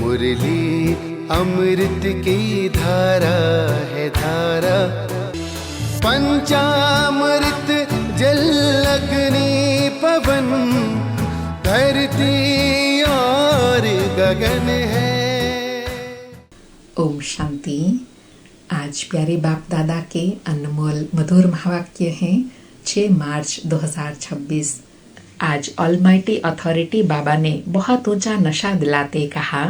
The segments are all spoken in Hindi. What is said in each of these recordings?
मुरली अमृत की धारा है धारा, पंचामृत जल अग्नि पवन, धरती और गगन है। ओम शांति। आज प्यारे बाप दादा के अनमोल मधुर महावाक्य हैं 6 मार्च 2026। आज ऑलमाइटी अथॉरिटी बाबा ने बहुत ऊंचा नशा दिलाते कहा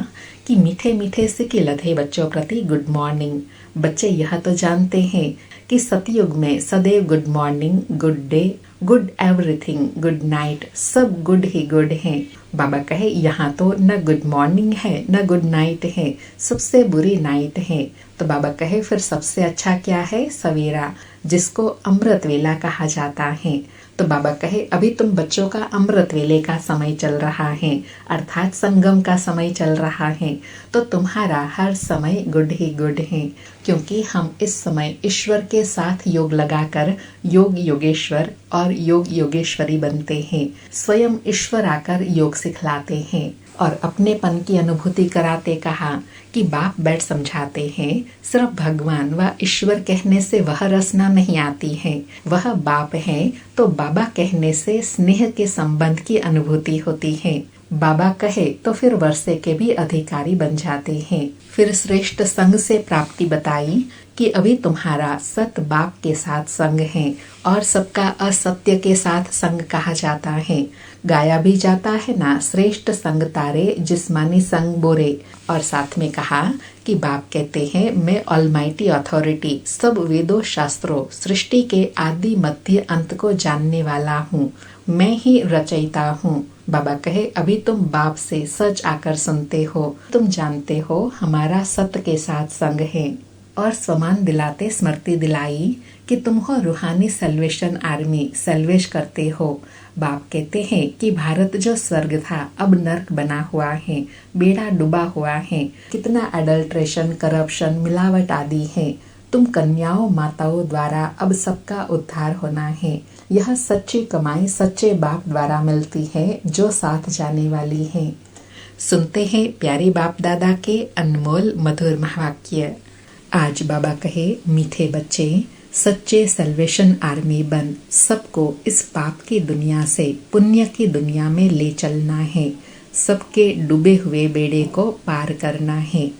कि मीठे मीठे से लधे बच्चों प्रति गुड मॉर्निंग। बच्चे यह तो जानते हैं कि सतयुग में सदैव good morning, good day, good everything, good night, सब गुड ही गुड हैं। बाबा कहे यहाँ तो न गुड मॉर्निंग है न गुड नाइट है, सबसे बुरी नाइट है। तो बाबा कहे फिर सबसे अच्छा क्या है? सवेरा, जिसको अमृत वेला कहा जाता है। तो बाबा कहे अभी तुम बच्चों का अमृत वेले का समय चल रहा है, अर्थात संगम का समय चल रहा है। तो तुम्हारा हर समय गुड ही गुड है, क्योंकि हम इस समय ईश्वर के साथ योग लगाकर योग योगेश्वर और योग योगेश्वरी बनते हैं। स्वयं ईश्वर आकर योग सिखलाते हैं और अपनेपन की अनुभूति कराते कहा कि बाप बैठ समझाते हैं। सिर्फ भगवान व ईश्वर कहने से वह रसना नहीं आती है, वह बाप है तो बाबा कहने से स्नेह के संबंध की अनुभूति होती है। बाबा कहे तो फिर वर्षे के भी अधिकारी बन जाते हैं। फिर श्रेष्ठ संग से प्राप्ति बताई कि अभी तुम्हारा सत बाप के साथ संग है और सबका असत्य के साथ संग कहा जाता है। गाया भी जाता है ना, श्रेष्ठ संग तारे जिस्मानी संग बोरे। और साथ में कहा कि बाप कहते हैं मैं ऑलमाइटी अथॉरिटी, सब वेदों शास्त्रों सृष्टि के आदि मध्य अंत को जानने वाला हूँ, मैं ही रचयिता हूँ। बाबा कहे अभी तुम बाप से सच आकर सुनते हो, तुम जानते हो हमारा सत्य के साथ संग है। और समान दिलाते स्मृति दिलाई कि तुम हो रूहानी सल्वेशन आर्मी, सल्वेश करते हो। बाप कहते हैं कि भारत जो स्वर्ग था अब नर्क बना हुआ है, बेड़ा डूबा हुआ है, कितना एडल्ट्रेशन, करप्शन, मिलावट आदि है। तुम कन्याओं माताओं द्वारा अब सबका उद्धार होना है। यह सच्ची कमाई सच्चे बाप द्वारा मिलती है जो साथ जाने वाली है। सुनते हैं प्यारे बाप दादा के अनमोल मधुर महावाक्य। आज बाबा कहे मीठे बच्चे सच्चे सल्वेशन आर्मी बन, सबको इस पाप की दुनिया से पुण्य की दुनिया में ले चलना है, सबके डूबे हुए बेड़े को पार करना है।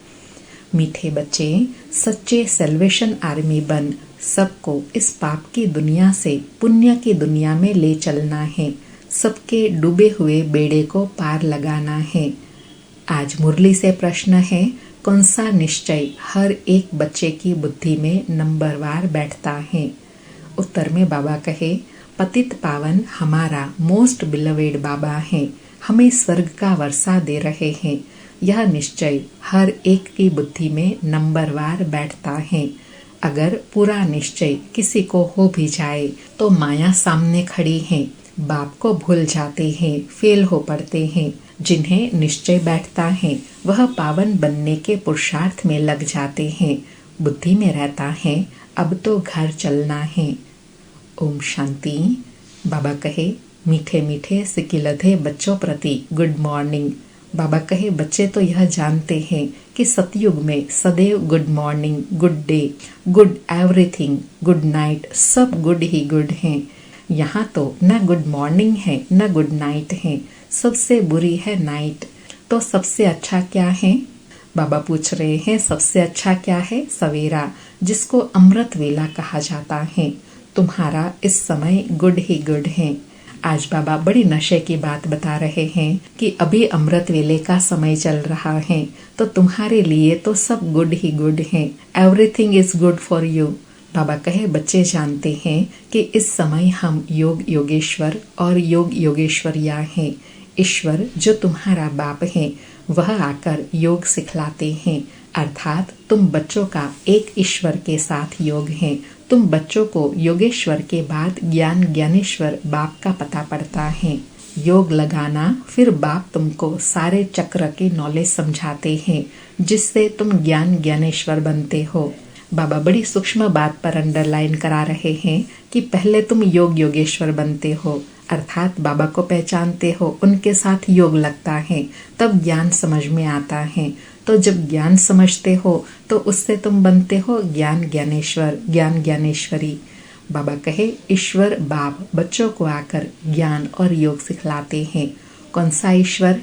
मीठे बच्चे सच्चे सल्वेशन आर्मी बन, सबको इस पाप की दुनिया से पुण्य की दुनिया में ले चलना है, सबके डूबे हुए बेड़े को पार लगाना है। आज मुरली से प्रश्न है, कौन सा निश्चय हर एक बच्चे की बुद्धि में नंबरवार बैठता है? उत्तर में बाबा कहे पतित पावन हमारा मोस्ट बिलवेड बाबा है, हमें स्वर्ग का वर्षा दे रहे हैं। यह निश्चय हर एक की बुद्धि में नंबरवार बैठता है। अगर पूरा निश्चय किसी को हो भी जाए तो माया सामने खड़ी है, बाप को भूल जाते हैं, फेल हो पड़ते हैं। जिन्हें निश्चय बैठता है वह पावन बनने के पुरुषार्थ में लग जाते हैं। बुद्धि में रहता है अब तो घर चलना है। ओम शांति। बाबा कहे मीठे मीठे सिकिलधे बच्चों प्रति गुड मॉर्निंग। बाबा कहे बच्चे तो यह जानते हैं कि सतयुग में सदैव good morning, good day, good everything, good night, सब गुड ही गुड हैं। यहाँ तो न गुड मॉर्निंग है न गुड नाइट है, सबसे बुरी है नाइट। तो सबसे अच्छा क्या है? बाबा पूछ रहे हैं सबसे अच्छा क्या है? सवेरा, जिसको अमृत वेला कहा जाता है। तुम्हारा इस समय गुड ही गुड है। आज बाबा बड़ी नशे की बात बता रहे हैं कि अभी अमृत वेले का समय चल रहा है, तो तुम्हारे लिए तो सब गुड ही गुड है। Everything is good for you. बाबा कहे बच्चे जानते हैं कि इस समय हम योग योगेश्वर और योग योगेश्वरिया हैं। ईश्वर जो तुम्हारा बाप है वह आकर योग सिखलाते हैं, अर्थात तुम बच्चों का एक ईश्वर के साथ योग है। तुम बच्चों को योगेश्वर के बाद ज्ञान ज्ञानेश्वर बाप का पता पड़ता है। योग लगाना, फिर बाप तुमको सारे चक्र के नॉलेज समझाते हैं, जिससे तुम ज्ञान ज्ञानेश्वर बनते हो। बाबा बड़ी सूक्ष्म बात पर अंडरलाइन करा रहे हैं कि पहले तुम योग योगेश्वर बनते हो, अर्थात बाबा को पहचानते हो, उनके साथ योग लगता है, तब ज्ञान समझ में आता है। तो जब ज्ञान समझते हो तो उससे तुम बनते हो ज्ञान ज्ञानेश्वर, ज्ञान ज्ञानेश्वरी। बाबा कहे ईश्वर बाप बच्चों को आकर ज्ञान और योग सिखलाते हैं। कौन सा ईश्वर?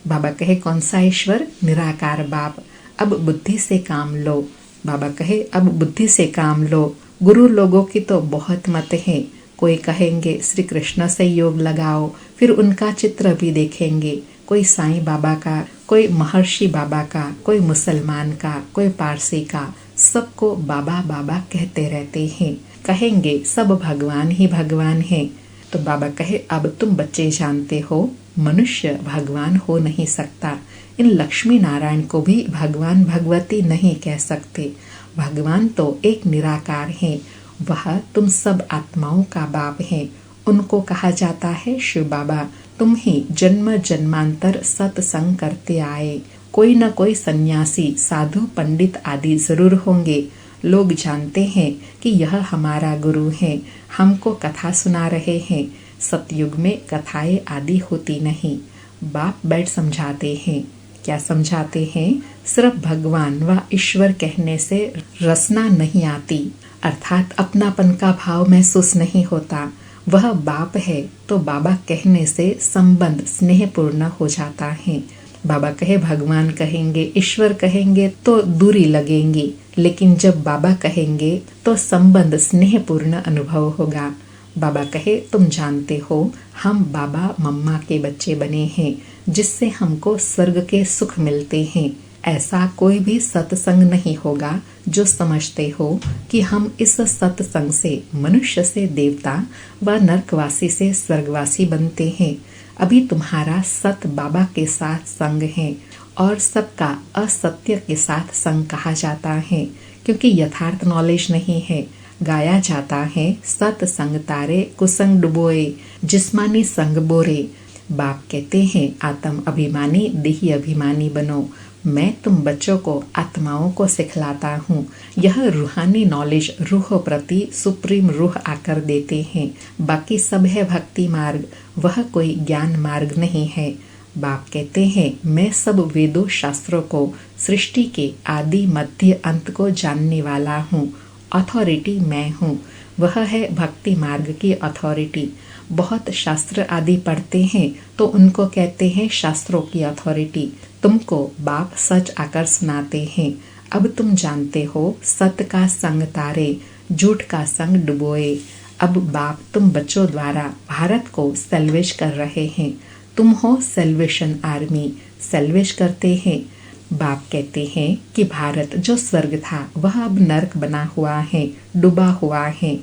बाबा कहे कौन सा ईश्वर? निराकार बाप। अब बुद्धि से काम लो। बाबा कहे अब बुद्धि से काम लो। गुरु लोगों की तो बहुत मत है। कोई कहेंगे श्री कृष्ण से योग लगाओ, फिर उनका चित्र भी देखेंगे, कोई साईं बाबा का, कोई महर्षि बाबा का, कोई मुसलमान का, कोई पारसी का, सबको बाबा बाबा कहते रहते हैं। कहेंगे सब भगवान ही भगवान है। तो बाबा कहे अब तुम बच्चे जानते हो मनुष्य भगवान हो नहीं सकता। इन लक्ष्मी नारायण को भी भगवान भगवती नहीं कह सकते। भगवान तो एक निराकार है, वह तुम सब आत्माओं का बाप है। उनको कहा जाता है शिव बाबा। तुम ही जन्म जन्मांतर सत्संग करते आए। कोई न कोई सन्यासी, साधु, पंडित आदि जरूर होंगे। लोग जानते हैं कि यह हमारा गुरु है, हमको कथा सुना रहे हैं। सतयुग में कथाएं आदि होती नहीं। बाप बैठ समझाते हैं। क्या समझाते हैं? सिर्फ भगवान व ईश्वर कहने से रसना नहीं आती, अर्थात अपनापन का भाव महसूस नहीं होता। वह बाप है तो बाबा कहने से संबंध स्नेहपूर्ण हो जाता है। बाबा कहे भगवान कहेंगे, ईश्वर कहेंगे तो दूरी लगेंगी, लेकिन जब बाबा कहेंगे तो संबंध स्नेहपूर्ण अनुभव होगा। बाबा कहे तुम जानते हो हम बाबा मम्मा के बच्चे बने हैं, जिससे हमको स्वर्ग के सुख मिलते हैं। ऐसा कोई भी सत्संग नहीं होगा जो समझते हो कि हम इस सत्संग से मनुष्य से देवता व नरकवासी से स्वर्गवासी बनते हैं। अभी तुम्हारा सत बाबा के साथ संग है और सबका असत्य के साथ संग कहा जाता है, क्योंकि यथार्थ नॉलेज नहीं है। गाया जाता है सत्संग तारे कुसंग डुबोए, जिस्मानी संग बोरे। बाप कहते हैं आत्म अभिमानी देही अभिमानी बनो। मैं तुम बच्चों को आत्माओं को सिखलाता हूँ। यह रूहानी नॉलेज रूह प्रति सुप्रीम रूह आकर देते हैं। बाकी सब है भक्ति मार्ग, वह कोई ज्ञान मार्ग नहीं है। बाप कहते हैं मैं सब वेदों शास्त्रों को, सृष्टि के आदि मध्य अंत को जानने वाला हूँ। अथॉरिटी मैं हूँ। वह है भक्ति मार्ग की अथॉरिटी। बहुत शास्त्र आदि पढ़ते हैं तो उनको कहते हैं शास्त्रों की अथॉरिटी। तुमको बाप सच आकर सुनाते हैं। अब तुम जानते हो सत्य का संग तारे, झूठ का संग डुबोए। अब बाप तुम बच्चों द्वारा भारत को सेल्वेज कर रहे हैं। तुम हो सेल्वेशन आर्मी, सेल्वेज करते हैं। बाप कहते हैं कि भारत जो स्वर्ग था वह अब नरक बना हुआ है, डूबा हुआ है।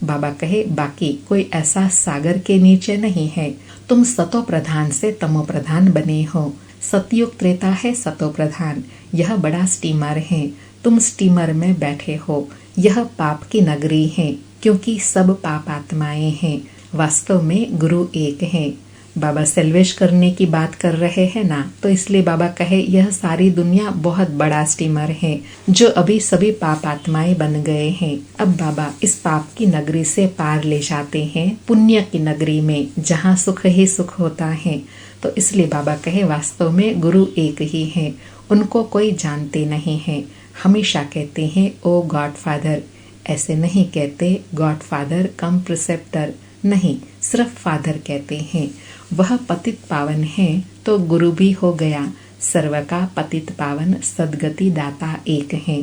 बाबा कहे बाकी कोई ऐसा सागर के नीचे नहीं है। तुम सतो प्रधान से तमो प्रधान बने हो। सतयुग त्रेता है सतो प्रधान। यह बड़ा स्टीमर है, तुम स्टीमर में बैठे हो। यह पाप की नगरी है, क्योंकि सब पाप आत्माएं हैं। वास्तव में गुरु एक है। बाबा सेल्वेज करने की बात कर रहे हैं ना, तो इसलिए बाबा कहे यह सारी दुनिया बहुत बड़ा स्टीमर है, जो अभी सभी पाप आत्माएं बन गए हैं। अब बाबा इस पाप की नगरी से पार ले जाते हैं पुण्य की नगरी में, जहाँ सुख ही सुख होता है। तो इसलिए बाबा कहे वास्तव में गुरु एक ही है, उनको कोई जानते नहीं है। हमेशा कहते हैं ओ गॉड फादर, ऐसे नहीं कहते गॉड फादर कम प्रिसेप्टर, नहीं, सिर्फ फादर कहते हैं। वह पतित पावन है तो गुरु भी हो गया। सर्व का पतित पावन सदगति दाता एक है।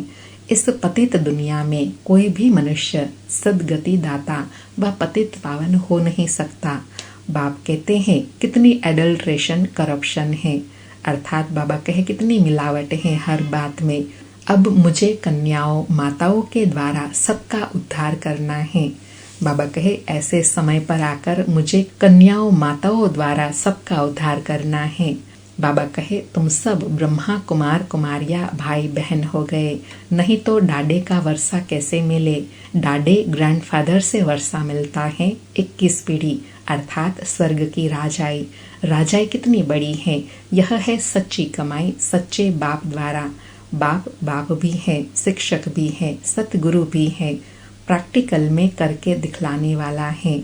इस पतित दुनिया में कोई भी मनुष्य सदगति दाता व पतित पावन हो नहीं सकता। बाप कहते हैं कितनी एडल्ट्रेशन करप्शन है, अर्थात बाबा कहे कितनी मिलावट है हर बात में। अब मुझे कन्याओं माताओं के द्वारा सबका उद्धार करना है। बाबा कहे ऐसे समय पर आकर मुझे कन्याओं माताओं द्वारा सबका उद्धार करना है। बाबा कहे तुम सब ब्रह्मा कुमार कुमारिया भाई बहन हो गए, नहीं तो डाडे का वर्षा कैसे मिले। डाडे ग्रैंडफादर से वर्षा मिलता है 21 पीढ़ी, अर्थात स्वर्ग की राजाई। राजाई कितनी बड़ी है, यह है सच्ची कमाई सच्चे बाप द्वारा। बाप भी है, शिक्षक भी है, सतगुरु भी है, प्रैक्टिकल में करके दिखलाने वाला है।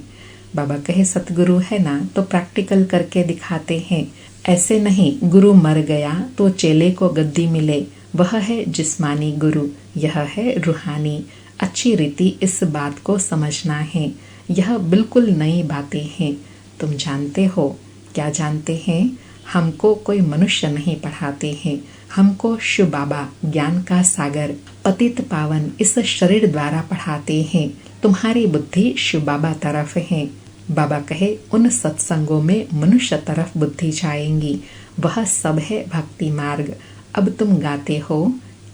बाबा कहे सतगुरु है ना तो प्रैक्टिकल करके दिखाते हैं। ऐसे नहीं गुरु मर गया तो चेले को गद्दी मिले, वह है जिस्मानी गुरु, यह है रूहानी। अच्छी रीति इस बात को समझना है। यह बिल्कुल नई बातें हैं। तुम जानते हो, क्या जानते हैं? हमको कोई मनुष्य नहीं पढ़ाते हैं, हमको शिव बाबा ज्ञान का सागर पतित पावन इस शरीर द्वारा पढ़ाते हैं। तुम्हारी बुद्धि शिव बाबा तरफ है। बाबा कहे उन सत्संगों में मनुष्य तरफ बुद्धि जाएंगी, वह सब है भक्ति मार्ग। अब तुम गाते हो,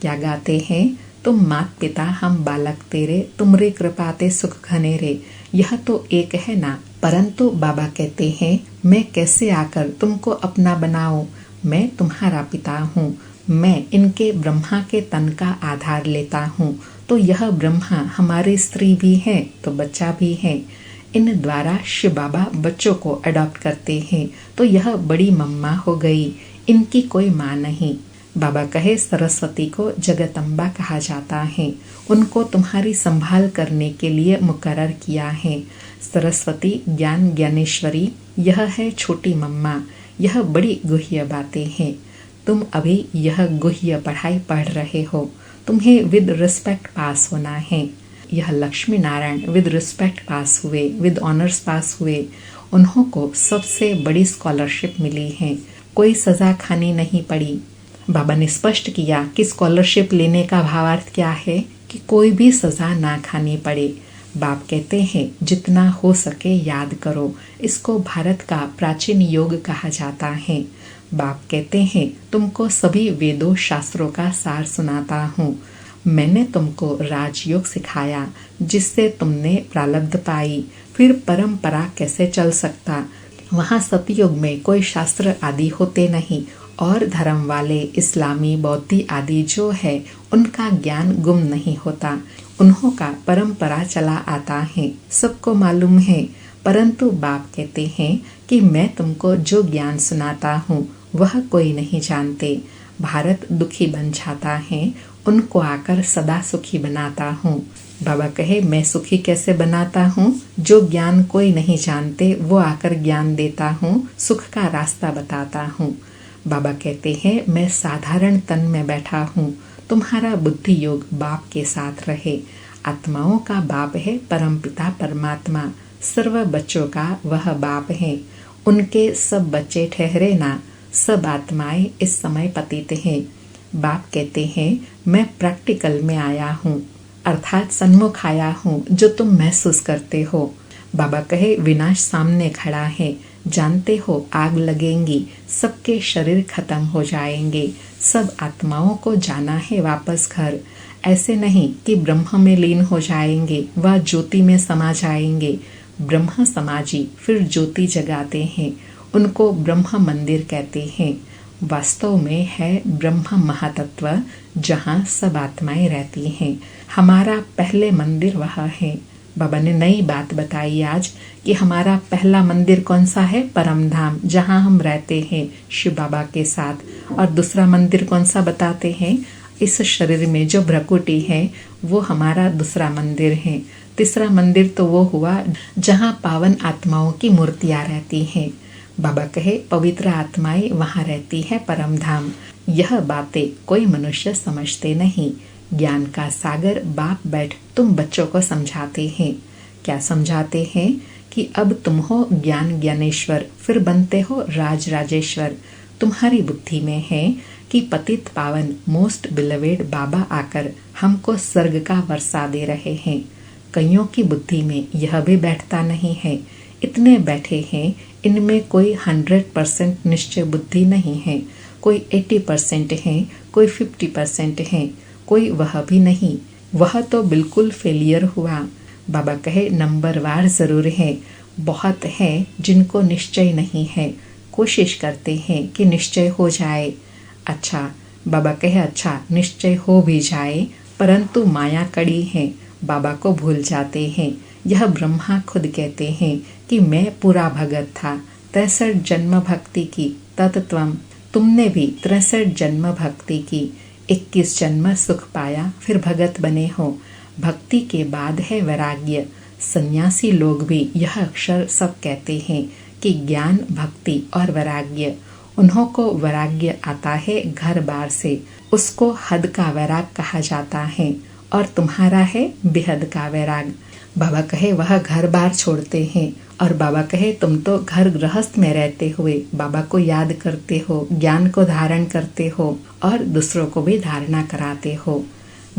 क्या गाते हैं? तुम मात पिता हम बालक तेरे, तुमरे कृपाते सुख घनेरे। यह तो एक है ना। परंतु बाबा कहते हैं मैं कैसे आकर तुमको अपना बनाऊं? मैं तुम्हारा पिता हूँ, मैं इनके ब्रह्मा के तन का आधार लेता हूँ। तो यह ब्रह्मा हमारी स्त्री भी है तो बच्चा भी है। इन द्वारा शिव बाबा बच्चों को अडॉप्ट करते हैं, तो यह बड़ी मम्मा हो गई, इनकी कोई माँ नहीं। बाबा कहे सरस्वती को जगदम्बा कहा जाता है, उनको तुम्हारी संभाल करने के लिए मुकर्रर किया है। सरस्वती ज्ञान ज्ञानेश्वरी, यह है छोटी मम्मा। यह बड़ी गुह्य बातें हैं। तुम अभी यह गुह्य पढ़ाई पढ़ रहे हो, तुम्हें विद रिस्पेक्ट पास होना है। यह लक्ष्मी नारायण विद रिस्पेक्ट पास हुए, विद ऑनर्स पास हुए। उन्हों को सबसे बड़ी स्कॉलरशिप मिली है, कोई सजा खानी नहीं पड़ी। बाबा ने स्पष्ट किया कि स्कॉलरशिप लेने का भावार्थ क्या है कि कोई भी सजा ना खानी पड़े। बाप कहते हैं जितना हो सके याद करो। इसको भारत का प्राचीन योग कहा जाता है। बाप कहते हैं तुमको सभी वेदों शास्त्रों का सार सुनाता हूँ। मैंने तुमको राजयोग सिखाया जिससे तुमने प्रारब्ध पाई। फिर परंपरा कैसे चल सकता? वहाँ सतयुग में कोई शास्त्र आदि होते नहीं, और धर्म वाले इस्लामी बौद्धि आदि जो है उनका ज्ञान गुम नहीं होता। उन्हों का परंपरा चला आता है, सबको मालूम है। परंतु बाप कहते हैं कि मैं तुमको जो ज्ञान सुनाता हूँ वह कोई नहीं जानते। भारत दुखी बन जाता है, उनको आकर सदा सुखी बनाता हूँ। बाबा कहे मैं सुखी कैसे बनाता हूँ? जो ज्ञान कोई नहीं जानते वो आकर ज्ञान देता हूँ, सुख का रास्ता बताता हूँ। बाबा कहते हैं मैं साधारण तन में बैठा हूँ, तुम्हारा बुद्धि योग बाप के साथ रहे। आत्माओं का बाप है परमपिता परमात्मा, सर्व बच्चों का वह बाप है। उनके सब बच्चे ठहरे ना, सब आत्माएं इस समय पतित हैं। बाप कहते हैं मैं प्रैक्टिकल में आया हूँ, अर्थात सन्मुख आया हूँ, जो तुम महसूस करते हो। बाबा कहे विनाश सामने खड़ा है, जानते हो आग लगेंगी, सबके शरीर खत्म हो जाएंगे, सब आत्माओं को जाना है वापस घर। ऐसे नहीं कि ब्रह्म में लीन हो जाएंगे व ज्योति में समा जाएंगे। ब्रह्म समाजी फिर ज्योति जगाते हैं, उनको ब्रह्म मंदिर कहते हैं। वास्तव में है ब्रह्म महातत्व जहाँ सब आत्माएं रहती हैं। हमारा पहले मंदिर वह है। बाबा ने नई बात बताई आज कि हमारा पहला मंदिर कौन सा है? परम धाम, जहाँ हम रहते हैं शिव बाबा के साथ। और दूसरा मंदिर कौन सा बताते हैं? इस शरीर में जो भ्रकुटी है वो हमारा दूसरा मंदिर है। तीसरा मंदिर तो वो हुआ जहाँ पावन आत्माओं की मूर्तियाँ रहती हैं। बाबा कहे पवित्र आत्माएं वहाँ रहती है परम धाम। यह बातें कोई मनुष्य समझते नहीं। ज्ञान का सागर बाप बैठ तुम बच्चों को समझाते हैं। क्या समझाते हैं? कि अब तुम हो ज्ञान ज्ञानेश्वर, फिर बनते हो राज राजेश्वर। तुम्हारी बुद्धि में है कि पतित पावन मोस्ट बिलवेड बाबा आकर हमको स्वर्ग का वर्षा दे रहे हैं। कईयों की बुद्धि में यह भी बैठता नहीं है। इतने बैठे हैं, इनमें कोई 100% निश्चय बुद्धि नहीं है। कोई 80% है, कोई 50% है, कोई वह भी नहीं। वह तो बिल्कुल फेलियर हुआ। बाबा कहे नंबरवार जरूर है, बहुत है जिनको निश्चय नहीं है, कोशिश करते हैं कि निश्चय हो जाए। अच्छा, बाबा कहे अच्छा निश्चय हो भी जाए, परंतु माया कड़ी है, बाबा को भूल जाते हैं। यह ब्रह्मा खुद कहते हैं कि मैं पूरा भगत था, 63 जन्म भक्ति की तत्त्वम। तुमने भी 63 जन्म भक्ति की, 21 जन्म सुख पाया, फिर भगत बने हो। भक्ति के बाद है वैराग्य। सन्यासी लोग भी यह अक्सर सब कहते हैं कि ज्ञान, भक्ति और वैराग्य, उन्हों को वैराग्य आता है घर बार से, उसको हद का वैराग कहा जाता है, और तुम्हारा है बेहद का वैराग। बाबा कहे वह घर बार छोड़ते हैं, और बाबा कहे तुम तो घर गृहस्थ में रहते हुए बाबा को याद करते हो, ज्ञान को धारण करते हो और दूसरों को भी धारणा कराते हो।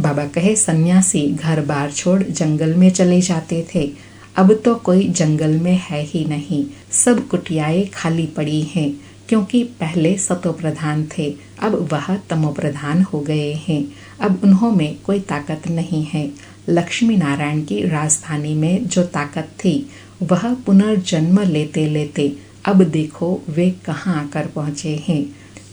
बाबा कहे सन्यासी घर बार छोड़ जंगल में चले जाते थे, अब तो कोई जंगल में है ही नहीं, सब कुटियाएं खाली पड़ी हैं, क्योंकि पहले सतो प्रधान थे, अब वह तमो प्रधान हो गए हैं, अब उन्हों में कोई ताकत नहीं है। लक्ष्मी नारायण की राजधानी में जो ताकत थी वह पुनर्जन्म लेते लेते अब देखो वे कहाँ आकर पहुँचे हैं,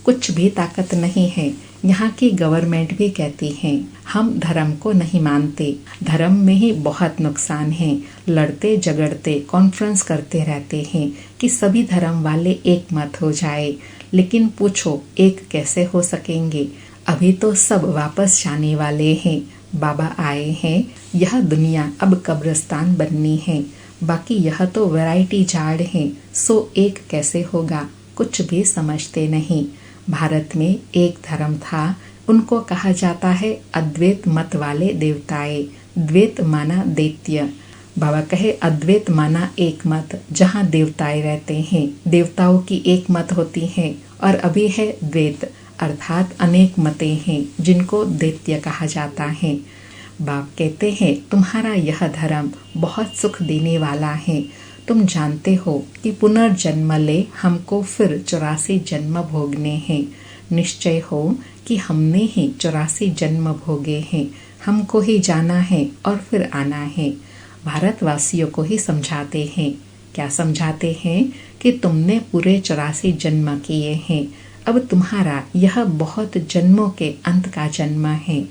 कुछ भी ताकत नहीं है। यहाँ की गवर्नमेंट भी कहती है हम धर्म को नहीं मानते, धर्म में ही बहुत नुकसान है, लड़ते झगड़ते कॉन्फ्रेंस करते रहते हैं कि सभी धर्म वाले एक मत हो जाए, लेकिन पूछो एक कैसे हो सकेंगे, अभी तो सब वापस जाने वाले हैं। बाबा आए हैं, यह दुनिया अब कब्रिस्तान बननी है, बाकी यह तो वैरायटी झाड़ है, सो एक कैसे होगा, कुछ भी समझते नहीं। भारत में एक धर्म था, उनको कहा जाता है अद्वैत मत वाले देवताएं, द्वैत माना दैत्य। बाबा कहे अद्वैत माना एक मत, जहाँ देवताएं रहते हैं, देवताओं की एक मत होती है, और अभी है द्वैत अर्थात अनेक मतें हैं जिनको दैत्य कहा जाता है। बाप कहते हैं तुम्हारा यह धर्म बहुत सुख देने वाला है, तुम जानते हो कि पुनर्जन्म ले हमको फिर 84 जन्म भोगने हैं, निश्चय हो कि हमने ही 84 जन्म भोगे हैं, हमको ही जाना है और फिर आना है। भारतवासियों को ही समझाते हैं, क्या समझाते हैं कि तुमने पूरे 84 जन्म किए हैं, अब तुम्हारा यह बहुत जन्मों के अंत का जन्म है,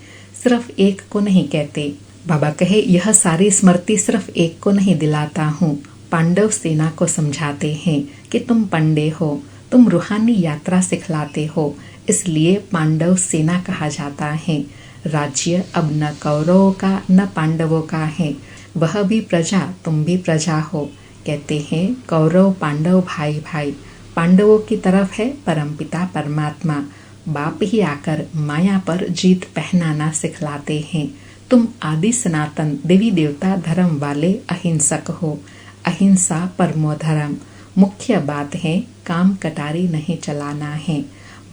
सिर्फ एक को नहीं कहते। बाबा कहे यह सारी स्मृति सिर्फ एक को नहीं दिलाता हूँ, पांडव सेना को समझाते हैं कि तुम पंडे हो, तुम रूहानी यात्रा सिखलाते हो, इसलिए पांडव सेना कहा जाता है। राज्य अब न कौरवों का न पांडवों का है, वह भी प्रजा तुम भी प्रजा हो। कहते हैं कौरव पांडव भाई भाई, पांडवों की तरफ है परमपिता परमात्मा, बाप ही आकर माया पर जीत पहनाना सिखलाते हैं। तुम आदि सनातन देवी देवता धर्म वाले अहिंसक हो, अहिंसा परमो धर्म, मुख्य बात है काम कटारी नहीं चलाना है।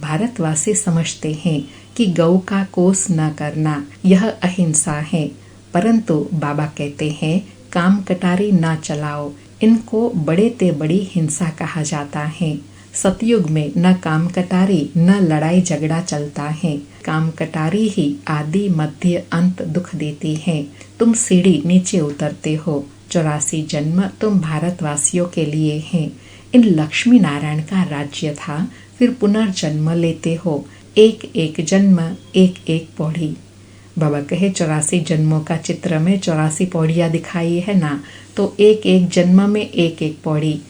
भारतवासी समझते हैं कि गौ का कोस न करना यह अहिंसा है, परंतु बाबा कहते हैं काम कटारी न चलाओ, इनको बड़े ते बड़ी हिंसा कहा जाता है। सतयुग में न काम कटारी न लड़ाई झगड़ा चलता है, काम कटारी ही आदि मध्य अंत दुख देती है। तुम सीढ़ी नीचे उतरते हो, 84 जन्म तुम भारतवासियों के लिए हैं। इन लक्ष्मी नारायण का राज्य था, फिर पुनर्जन्म लेते हो, एक एक जन्म एक एक पौड़ी। बाबा कहे 84 जन्मों का चित्र में 84 पौड़ियाँ दिखाई है ना, तो एक एक जन्म में एक एक पौड़ी।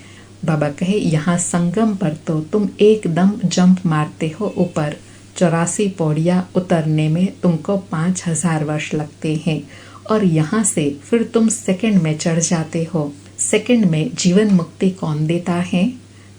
बाबा कहे यहाँ संगम पर तो तुम एकदम जंप मारते हो ऊपर, 84 पौड़ियाँ उतरने में तुमको 5000 वर्ष लगते हैं, और यहाँ से फिर तुम सेकंड में चढ़ जाते हो। सेकंड में जीवन मुक्ति कौन देता है?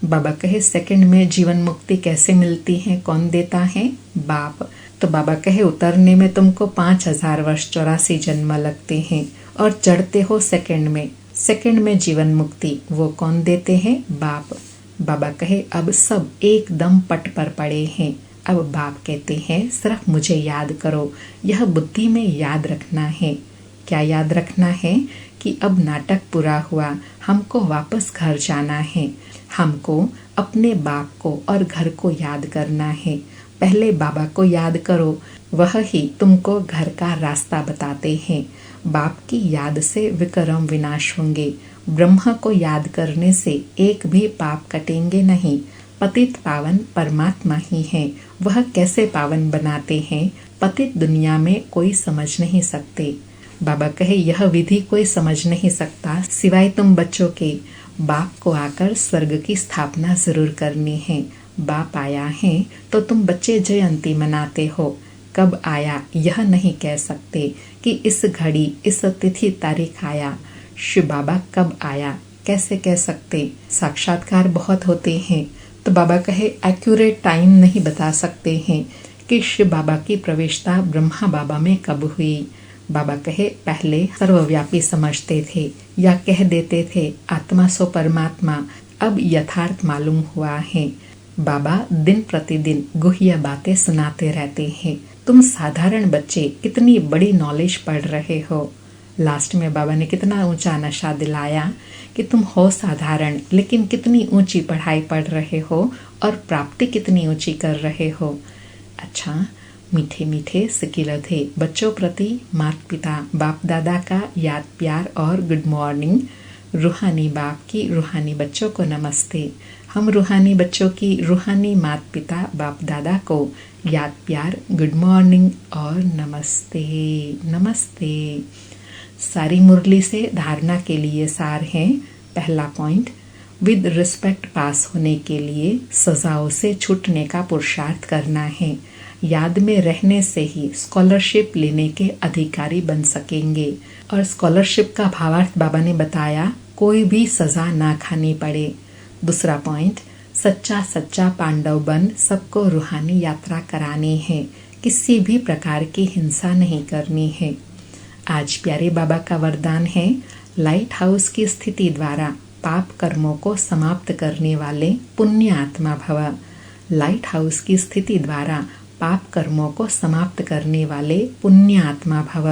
बाबा कहे सेकंड में जीवन मुक्ति कैसे मिलती है, कौन देता है? बाप। तो बाबा कहे उतरने में तुमको 5000 वर्ष 84 जन्म लगते हैं, और चढ़ते हो सेकंड में। सेकंड में जीवन मुक्ति वो कौन देते हैं? बाप। बाबा कहे अब सब एकदम पट पर पड़े हैं। अब बाप कहते हैं सिर्फ मुझे याद करो, यह बुद्धि में याद रखना है। क्या याद रखना है? कि अब नाटक पूरा हुआ, हमको वापस घर जाना है, हमको अपने बाप को और घर को याद करना है। पहले बाबा को याद करो, वह ही तुमको घर का रास्ता बताते हैं। बाप की याद से विक्रम विनाश होंगे, ब्रह्म को याद करने से एक भी पाप कटेंगे नहीं। पतित पावन परमात्मा ही है, वह कैसे पावन बनाते हैं, पतित दुनिया में कोई समझ नहीं सकते। बाबा कहे यह विधि कोई समझ नहीं सकता सिवाय तुम बच्चों के। बाप को आकर स्वर्ग की स्थापना जरूर करनी है। बाप आया है तो तुम बच्चे जयंती मनाते हो, कब आया यह नहीं कह सकते कि इस घड़ी इस तिथि तारीख आया। शिव बाबा कब आया, कैसे कह सकते। साक्षात्कार बहुत होते हैं तो बाबा कहे एक्यूरेट टाइम नहीं बता सकते हैं कि शिव बाबा की प्रवेशता ब्रह्मा बाबा में कब हुई। बाबा कहे पहले सर्वव्यापी समझते थे या कह देते थे आत्मा सो परमात्मा, अब यथार्थ मालूम हुआ है। बाबा दिन प्रतिदिन गुह्य बातें सुनाते रहते हैं। तुम साधारण बच्चे कितनी बड़ी नॉलेज पढ़ रहे हो। लास्ट में बाबा ने कितना ऊंचा नशा दिलाया कि तुम हो साधारण लेकिन कितनी ऊंची पढ़ाई पढ़ रहे हो और प्राप्ति कितनी ऊंची कर रहे हो। अच्छा, मीठे मीठे सिकिलधे बच्चों प्रति माता पिता बाप दादा का याद प्यार और गुड मॉर्निंग। रूहानी बाप की रूहानी बच्चों को नमस्ते। हम रूहानी बच्चों की रूहानी माता पिता बाप दादा को याद प्यार गुड मॉर्निंग और नमस्ते नमस्ते। सारी मुरली से धारणा के लिए सार है। पहला पॉइंट, विद रिस्पेक्ट पास होने के लिए सजाओं से छूटने का पुरुषार्थ करना है। याद में रहने से ही स्कॉलरशिप लेने के अधिकारी बन सकेंगे। और स्कॉलरशिप का भावार्थ बाबा ने बताया, कोई भी सजा ना खानी पड़े। दूसरा पॉइंट, सच्चा सच्चा पांडव बन सबको रूहानी यात्रा करानी है, किसी भी प्रकार की हिंसा नहीं करनी है। आज प्यारे बाबा का वरदान है, लाइट हाउस की स्थिति द्वारा पाप कर्मों को समाप्त करने वाले पुण्य आत्मा भव। लाइट हाउस की स्थिति द्वारा पाप कर्मों को समाप्त करने वाले पुण्य आत्मा भव।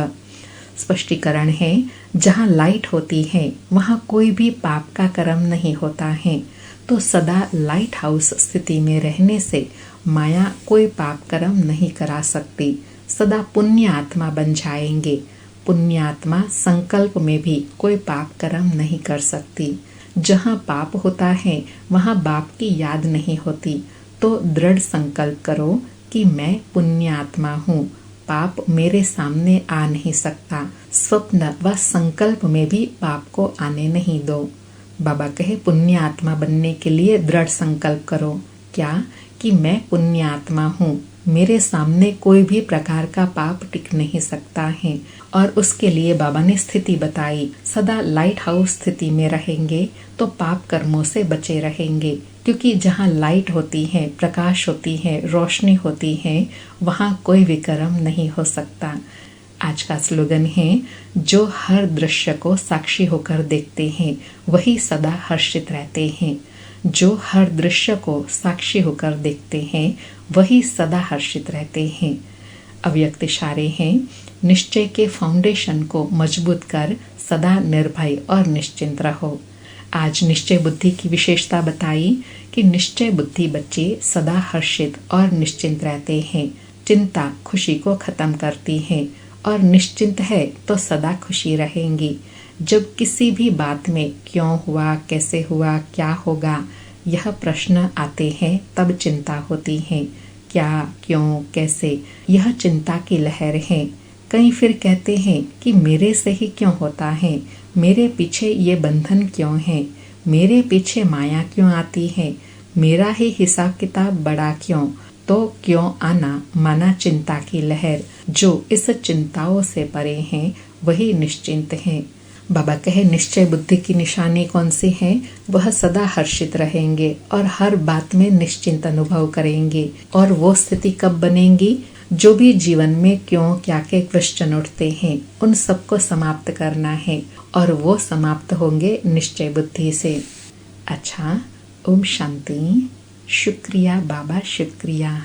स्पष्टीकरण है, जहाँ लाइट होती है वहाँ कोई भी पाप का कर्म नहीं होता है। तो सदा लाइट हाउस स्थिति में रहने से माया कोई पाप कर्म नहीं करा सकती। सदा पुण्य आत्मा बन जाएंगे। पुण्य आत्मा संकल्प में भी कोई पाप कर्म नहीं कर सकती। जहाँ पाप होता है वहाँ बाप की याद नहीं होती। तो दृढ़ संकल्प करो कि मैं पुण्य आत्मा हूँ, पाप मेरे सामने आ नहीं सकता। स्वप्न व संकल्प में भी पाप को आने नहीं दो। बाबा कहे पुण्य आत्मा बनने के लिए दृढ़ संकल्प करो। क्या? कि मैं पुण्य आत्मा हूँ, मेरे सामने कोई भी प्रकार का पाप टिक नहीं सकता है। और उसके लिए बाबा ने स्थिति बताई, सदा लाइट हाउस स्थिति में रहेंगे तो पाप कर्मों से बचे रहेंगे। क्योंकि जहाँ लाइट होती है, प्रकाश होती है, रोशनी होती है, वहाँ कोई विकर्म नहीं हो सकता। आज का स्लोगन है, जो हर दृश्य को साक्षी होकर देखते हैं वही सदा हर्षित रहते हैं। जो हर दृश्य को साक्षी होकर देखते हैं वही सदा हर्षित रहते हैं। अव्यक्त इशारे हैं, निश्चय के फाउंडेशन को मजबूत कर सदा निर्भय और निश्चिंत रहो। आज निश्चय बुद्धि की विशेषता बताई कि निश्चय बुद्धि बच्चे सदा हर्षित और निश्चिंत रहते हैं। चिंता खुशी को खत्म करती है और निश्चिंत है तो सदा खुशी रहेंगी। जब किसी भी बात में क्यों हुआ, कैसे हुआ, क्या होगा, यह प्रश्न आते हैं तब चिंता होती है। क्या, क्यों, कैसे, यह चिंता की लहर है। कई फिर कहते हैं कि मेरे से ही क्यों होता है, मेरे पीछे ये बंधन क्यों है, मेरे पीछे माया क्यों आती है, मेरा ही हिसाब किताब बड़ा क्यों। तो क्यों आना माना चिंता की लहर। जो इस चिंताओं से परे हैं वही निश्चिंत हैं। बाबा कहे निश्चय बुद्धि की निशानी कौन सी है? वह सदा हर्षित रहेंगे और हर बात में निश्चिंत अनुभव करेंगे। और वो स्थिति कब बनेगी? जो भी जीवन में क्यों क्या के क्वेश्चन उठते हैं उन सबको समाप्त करना है और वो समाप्त होंगे निश्चय बुद्धि से। अच्छा, ओम शांति। शुक्रिया बाबा, शुक्रिया।